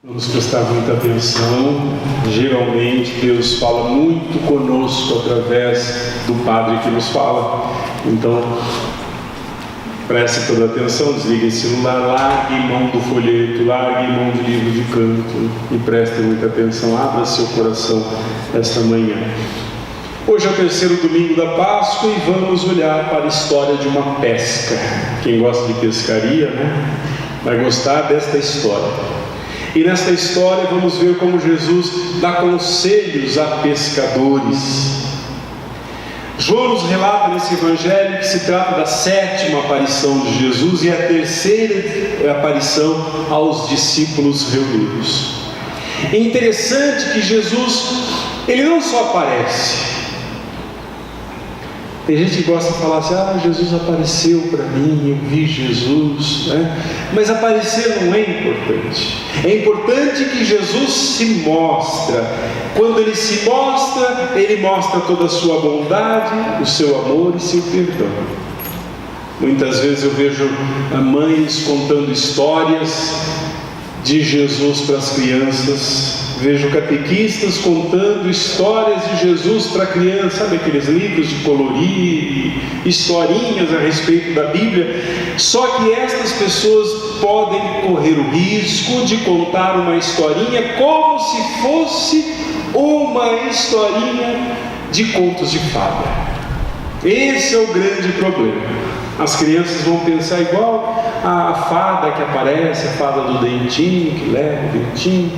Vamos prestar muita atenção. Geralmente Deus fala muito conosco através do Padre que nos fala. Então, preste toda atenção, desligue esse celular, largue mão do folheto, largue mão do livro de canto e preste muita atenção, abra seu coração esta manhã. Hoje é o terceiro domingo da Páscoa e vamos olhar para a história de uma pesca. Quem gosta de pescaria, vai gostar desta história. E nesta história vamos ver como Jesus dá conselhos a pescadores. João nos relata nesse evangelho que se trata da 7ª aparição de Jesus e a 3ª aparição aos discípulos reunidos. É interessante que Jesus, ele não só aparece. Tem gente que gosta de falar assim, Jesus apareceu para mim, eu vi Jesus, Mas aparecer não é importante. É importante que Jesus se mostra. Quando ele se mostra, ele mostra toda a sua bondade, o seu amor e seu perdão. Muitas vezes eu vejo mães contando histórias de Jesus para as crianças. Vejo catequistas contando histórias de Jesus para crianças, sabe aqueles livros de colorir, historinhas a respeito da Bíblia. Só que estas pessoas podem correr o risco de contar uma historinha como se fosse uma historinha de contos de fada. Esse é o grande problema. As crianças vão pensar igual a fada que aparece, a fada do dentinho, que leva o dentinho.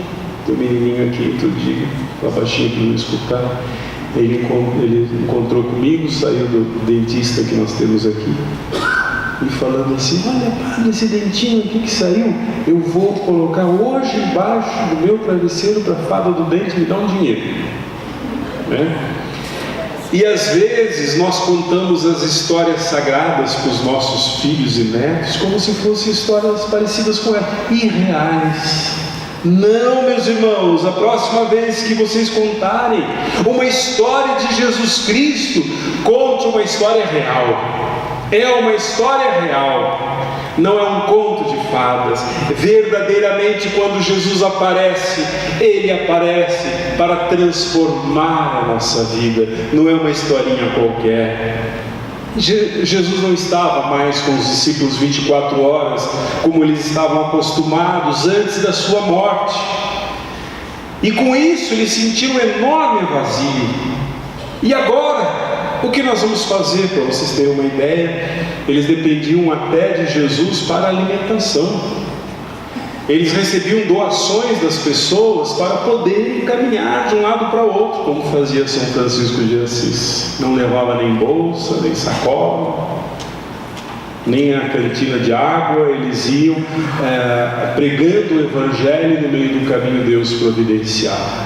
Tem um menininho aqui outro dia, estava baixinho para não escutar. Ele encontrou comigo, saiu do dentista que nós temos aqui, e falando assim: olha, padre, esse dentinho aqui que saiu, eu vou colocar hoje embaixo do meu travesseiro para a fada do dente me dar um dinheiro. E às vezes nós contamos as histórias sagradas para os nossos filhos e netos como se fossem histórias parecidas com elas, irreais. Não, meus irmãos, a próxima vez que vocês contarem uma história de Jesus Cristo, conte uma história real. É uma história real, não é um conto de fadas. Verdadeiramente, quando Jesus aparece, Ele aparece para transformar a nossa vida, não é uma historinha qualquer. Jesus não estava mais com os discípulos 24 horas, como eles estavam acostumados antes da sua morte. E com isso eles sentiram um enorme vazio. E agora, o que nós vamos fazer? Para vocês terem uma ideia, eles dependiam até de Jesus para a alimentação. Eles recebiam doações das pessoas para poderem caminhar de um lado para o outro, como fazia São Francisco de Assis. Não levava nem bolsa, nem sacola, nem a cantina de água. Eles iam pregando o Evangelho no meio do caminho Deus providenciava.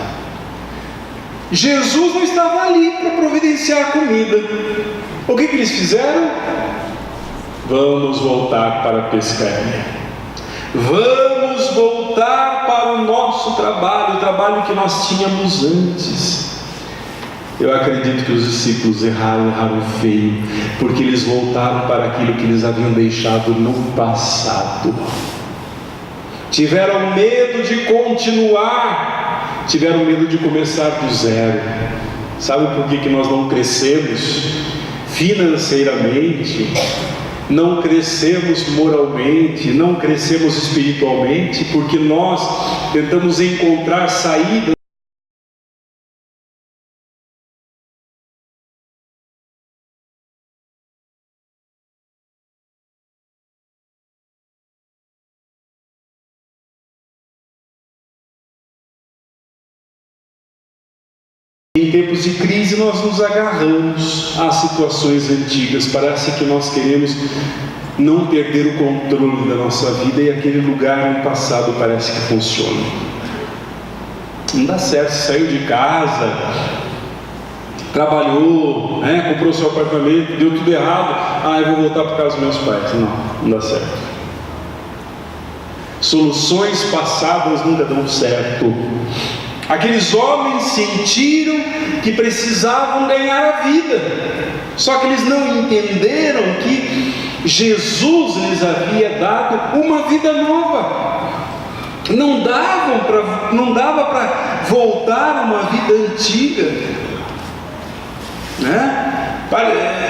Jesus não estava ali para providenciar comida. O que eles fizeram? Vamos voltar para a pescaria. Vamos voltar para o nosso trabalho, o trabalho que nós tínhamos antes. Eu acredito que os discípulos erraram feio, porque eles voltaram para aquilo que eles haviam deixado no passado. Tiveram medo de continuar, tiveram medo de começar do zero. Sabe por que nós não crescemos financeiramente? Não crescemos moralmente, não crescemos espiritualmente, porque nós tentamos encontrar saídas em tempos de crise. Nós nos agarramos às situações antigas. Parece que nós queremos não perder o controle da nossa vida, e aquele lugar no passado parece que funciona. Não dá certo. Você saiu de casa, trabalhou, comprou seu apartamento, deu tudo errado. Eu vou voltar para casa dos meus pais. Não dá certo. Soluções passadas nunca dão certo. Aqueles homens sentiram que precisavam ganhar a vida, só que eles não entenderam que Jesus lhes havia dado uma vida nova, Não dava para voltar a uma vida antiga, né?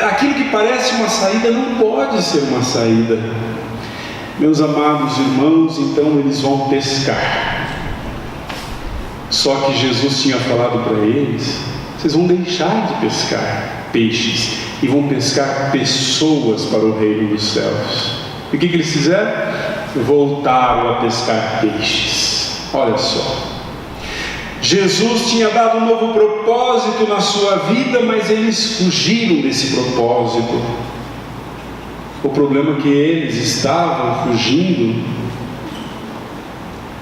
Aquilo que parece uma saída não pode ser uma saída. Meus amados irmãos, então eles vão pescar. Só que Jesus tinha falado para eles: vocês vão deixar de pescar peixes e vão pescar pessoas para o reino dos céus. E o que eles fizeram? Voltaram a pescar peixes. Olha só, Jesus tinha dado um novo propósito na sua vida, mas eles fugiram desse propósito. O problema é que eles estavam fugindo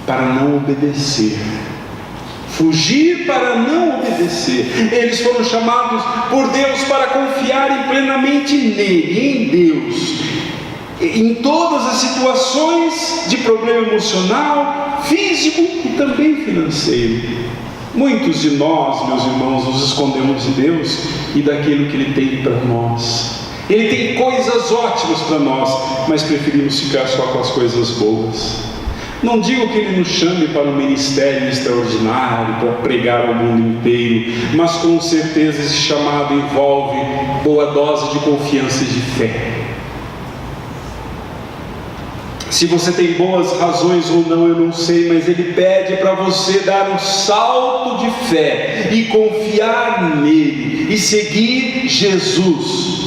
para não obedecer. Fugir para não obedecer. Eles foram chamados por Deus para confiarem plenamente nele, em Deus, em todas as situações de problema emocional, físico e também financeiro. Muitos de nós, meus irmãos, nos escondemos de Deus e daquilo que Ele tem para nós. Ele tem coisas ótimas para nós, mas preferimos ficar só com as coisas boas. Não digo que Ele nos chame para um ministério extraordinário, para pregar ao mundo inteiro, mas com certeza esse chamado envolve boa dose de confiança e de fé. Se você tem boas razões ou não, eu não sei, mas Ele pede para você dar um salto de fé e confiar nele e seguir Jesus.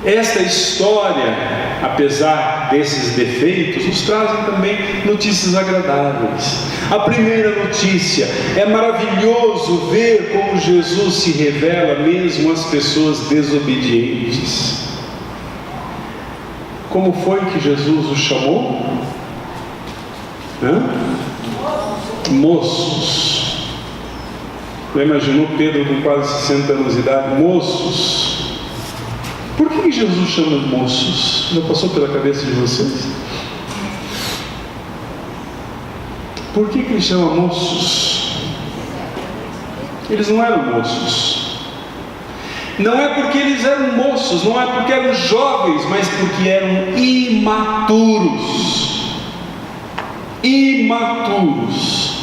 Esta história, apesar desses defeitos, nos trazem também notícias agradáveis. A primeira notícia: é maravilhoso ver como Jesus se revela mesmo às pessoas desobedientes. Como foi que Jesus os chamou? Moços. Já imaginou Pedro com quase 60 anos de idade? Moços. Por que Jesus chama moços? Já passou pela cabeça de vocês? Por que Ele chama moços? Eles não eram moços. Não é porque eles eram moços, não é porque eram jovens, mas porque eram imaturos. Imaturos.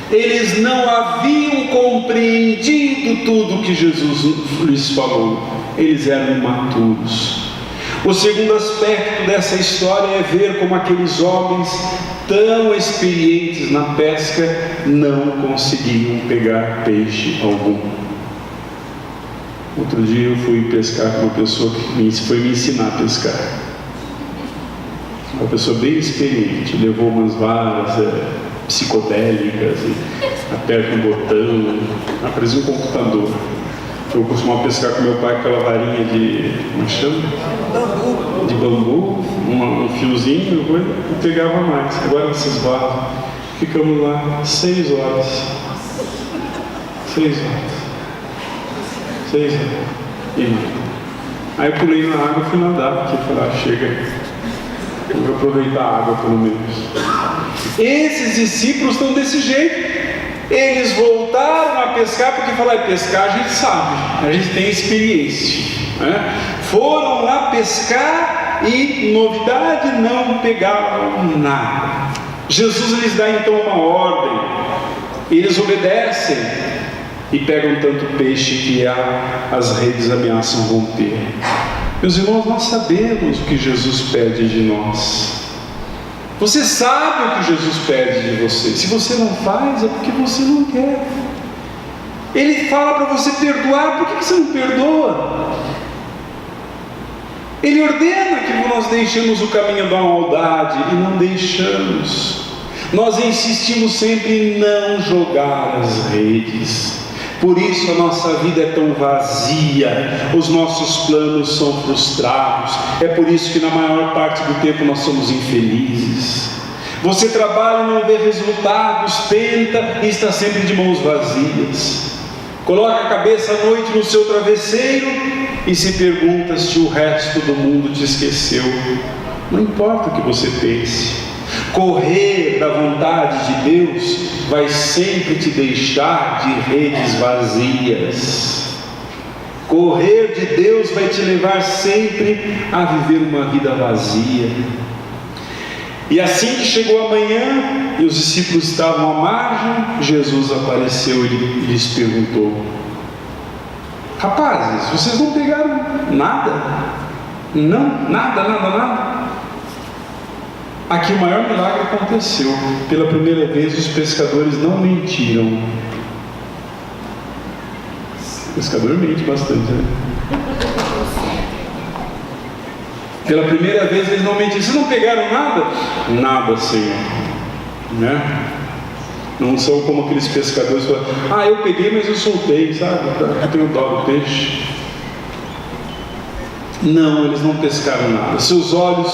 Eles não haviam compreendido tudo que Jesus lhes falou. Eles eram imaturos. O segundo aspecto dessa história é ver como aqueles homens tão experientes na pesca não conseguiam pegar peixe algum. Outro dia eu fui pescar com uma pessoa que foi me ensinar a pescar. Uma pessoa bem experiente, levou umas varas psicodélicas, e aperta um botão, parecia um computador. Eu costumava pescar com meu pai com aquela varinha de, como chama? De bambu, um fiozinho, e pegava mais. Agora esses vasos, ficamos lá 6 horas. 6 horas. 6 horas. Aí eu pulei na água e fui nadar, porque falei, chega, eu vou aproveitar a água pelo menos. Esses discípulos estão desse jeito. Eles voltaram a pescar porque falaram, pescar a gente sabe, a gente tem experiência, né? Foram lá pescar e, novidade, não pegaram nada. Jesus lhes dá então uma ordem, eles obedecem e pegam tanto peixe que as redes ameaçam romper. Meus irmãos, nós sabemos o que Jesus pede de nós. Você sabe o que Jesus pede de você. Se você não faz, é porque você não quer. Ele fala para você perdoar. Por que você não perdoa? Ele ordena que nós deixemos o caminho da maldade e não deixamos. Nós insistimos sempre em não jogar as redes. Por isso a nossa vida é tão vazia, os nossos planos são frustrados. É por isso que na maior parte do tempo nós somos infelizes. Você trabalha e não vê resultados, tenta e está sempre de mãos vazias. Coloca a cabeça à noite no seu travesseiro e se pergunta se o resto do mundo te esqueceu. Não importa o que você pense. Correr da vontade de Deus vai sempre te deixar de redes vazias. Correr de Deus vai te levar sempre a viver uma vida vazia. E assim que chegou a manhã e os discípulos estavam à margem, Jesus apareceu e lhes perguntou: rapazes, vocês não pegaram nada? Não, nada. Aqui o maior milagre aconteceu. Pela primeira vez os pescadores não mentiram. O pescador mente bastante, né? Pela primeira vez eles não mentiram. Vocês não pegaram nada? Nada, Senhor, né? Não são como aqueles pescadores que falam: eu peguei, mas eu soltei, sabe? Eu tenho dó do peixe. Não, eles não pescaram nada. Seus olhos,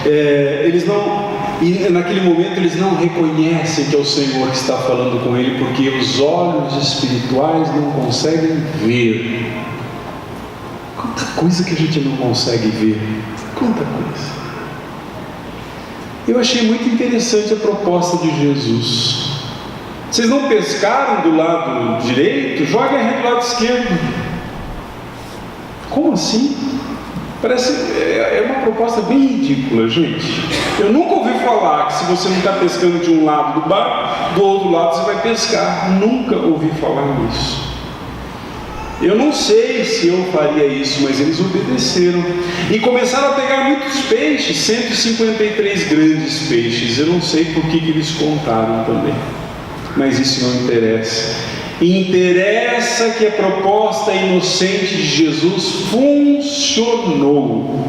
e naquele momento eles não reconhecem que é o Senhor que está falando com ele, porque os olhos espirituais não conseguem ver. Quanta coisa que a gente não consegue ver. Quanta coisa. Eu achei muito interessante a proposta de Jesus. Vocês não pescaram do lado direito? Joguem a rede do lado esquerdo. Como assim? Parece, é uma proposta bem ridícula, gente. Eu nunca ouvi falar que se você não está pescando de um lado do barco, do outro lado você vai pescar. Nunca ouvi falar nisso. Eu não sei se eu faria isso, mas eles obedeceram e começaram a pegar muitos peixes, 153 grandes peixes. Eu não sei por que eles contaram também, mas isso não interessa. Interessa que a proposta inocente de Jesus funcionou.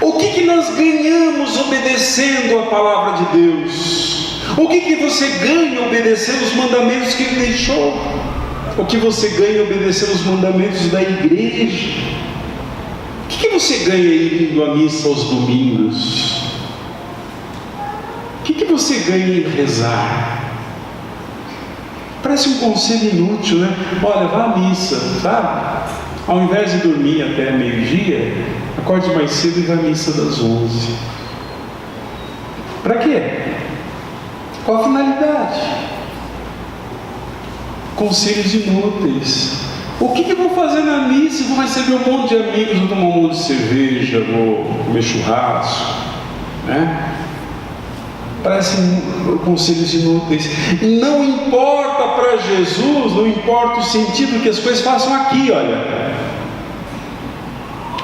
O que nós ganhamos obedecendo a palavra de Deus? O que você ganha obedecendo os mandamentos que Ele deixou? O que você ganha obedecendo os mandamentos da igreja? O que você ganha indo à missa aos domingos? O que você ganha em rezar? Parece um conselho inútil, né? Olha, vá à missa, sabe? Ao invés de dormir até meio-dia, acorde mais cedo e vá à missa das 11. Para quê? Qual a finalidade? Conselhos inúteis. O que eu vou fazer na missa? Vou receber um monte de amigos, vou tomar um monte de cerveja, vou comer churrasco, né? Parecem conselhos inúteis. Não importa para Jesus, não importa o sentido que as coisas façam aqui, olha.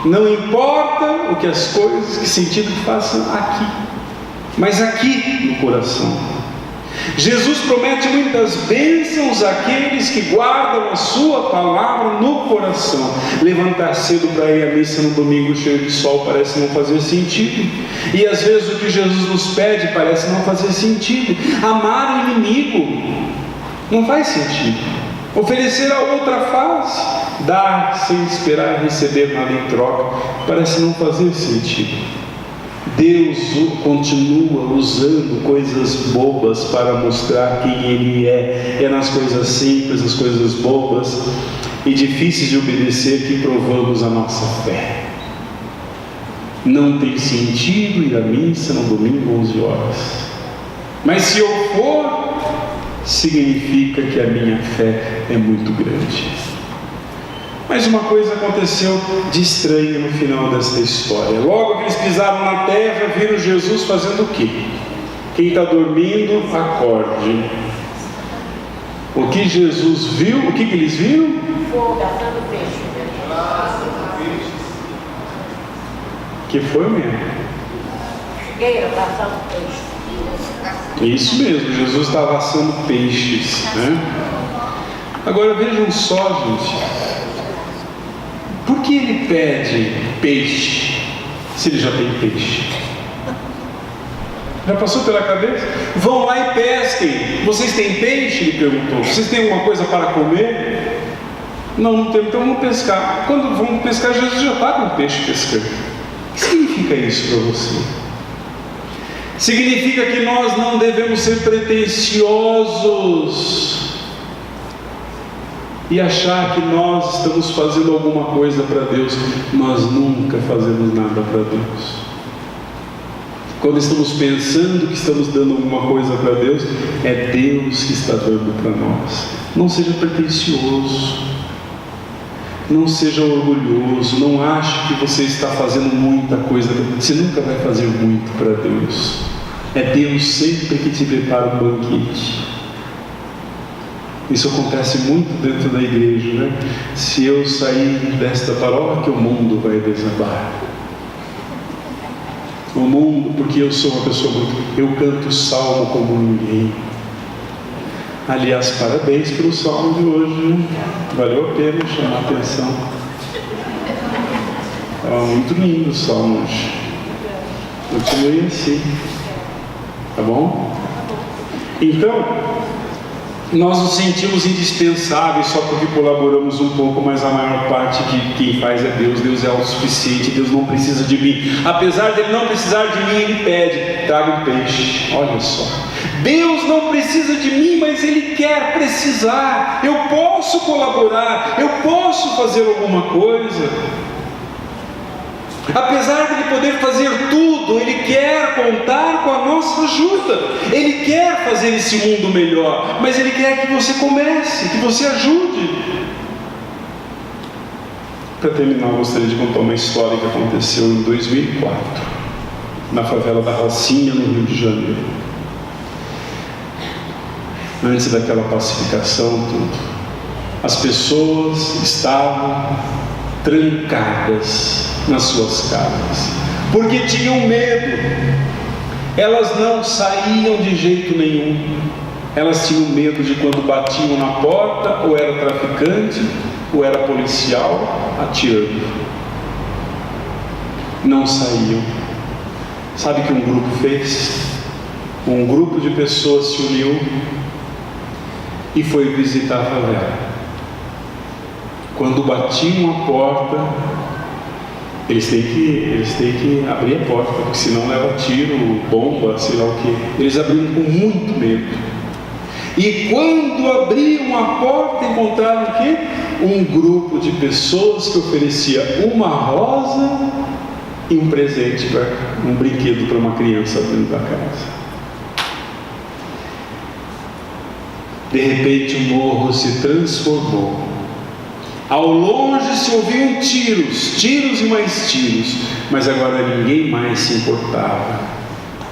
Não importa o que as coisas, que sentido que façam aqui, mas aqui no coração. Jesus promete muitas bênçãos àqueles que guardam a sua palavra no coração. Levantar cedo para ir à missa no domingo cheio de sol parece não fazer sentido, e às vezes o que Jesus nos pede parece não fazer sentido. Amar o inimigo não faz sentido. Oferecer a outra face, dar sem esperar receber nada em troca, parece não fazer sentido. Deus continua usando coisas bobas para mostrar quem Ele é. É nas coisas simples, nas coisas bobas e difíceis de obedecer que provamos a nossa fé. Não tem sentido ir à missa no domingo 11 horas. Mas se eu for, significa que a minha fé é muito grande. Mas uma coisa aconteceu de estranho no final desta história. Logo que eles pisaram na terra, viram Jesus fazendo o quê? Quem está dormindo, acorde. O que Jesus viu, o que eles viram? Fogo assando peixe. Que foi mesmo? Fogueira assando peixe. Isso mesmo, Jesus estava assando peixes, né? Agora vejam só, gente. Por que ele pede peixe, se ele já tem peixe? Já passou pela cabeça? Vão lá e pesquem. Vocês têm peixe? Ele perguntou. Vocês têm alguma coisa para comer? Não, não temos, então vamos pescar. Quando vamos pescar, Jesus já está com peixe pescando. O que significa isso para você? Significa que nós não devemos ser pretensiosos e achar que nós estamos fazendo alguma coisa para Deus. Nós nunca fazemos nada para Deus. Quando estamos pensando que estamos dando alguma coisa para Deus, é Deus que está dando para nós. Não seja pretensioso. Não seja orgulhoso, não ache que você está fazendo muita coisa. Você nunca vai fazer muito para Deus. É Deus sempre que te prepara um banquete. Isso acontece muito dentro da igreja, né? Se eu sair desta paróquia, o mundo vai desabar. O mundo, porque eu sou uma pessoa muito... Eu canto salmo como ninguém. Aliás, parabéns pelo salmo de hoje, né? Valeu a pena chamar a atenção. Estava muito lindo o salmo hoje. Continue assim. Tá bom? Então, nós nos sentimos indispensáveis só porque colaboramos um pouco, mas a maior parte de quem faz é Deus. Deus é autossuficiente, Deus não precisa de mim. Apesar dele não precisar de mim, Ele pede: traga um peixe. Olha só. Deus não precisa de mim, mas Ele quer precisar. Eu posso colaborar, eu posso fazer alguma coisa. Apesar de Ele poder fazer tudo, Ele quer contar com a nossa ajuda. Ele quer fazer esse mundo melhor, mas Ele quer que você comece, que você ajude. Para terminar, eu gostaria de contar uma história que aconteceu em 2004, na favela da Rocinha, no Rio de Janeiro. Antes daquela pacificação, tudo, as pessoas estavam trancadas nas suas casas, porque tinham medo. Elas não saíam de jeito nenhum. Elas tinham medo de quando batiam na porta, ou era traficante, ou era policial atirando. Não saíam. Sabe o que um grupo fez? Um grupo de pessoas se uniu e foi visitar a favela. Quando batiam a porta, eles têm que abrir a porta, porque senão leva tiro, bomba, sei lá o que. Eles abriram com muito medo. E quando abriam a porta, encontraram o quê? Um grupo de pessoas que oferecia uma rosa e um presente, um brinquedo para uma criança dentro da casa. De repente o morro se transformou. Ao longe se ouviam tiros e mais tiros, mas agora ninguém mais se importava,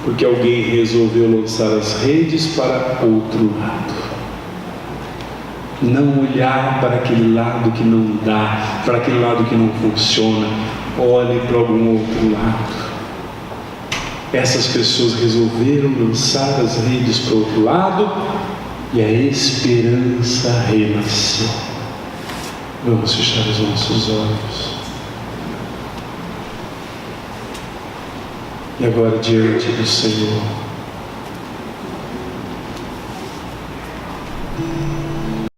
porque alguém resolveu lançar as redes para outro lado. Não olhar para aquele lado que não dá, para aquele lado que não funciona. Olhe para algum outro lado. Essas pessoas resolveram lançar as redes para o outro lado e a esperança renasceu. Vamos fechar os nossos olhos. E agora, diante do Senhor,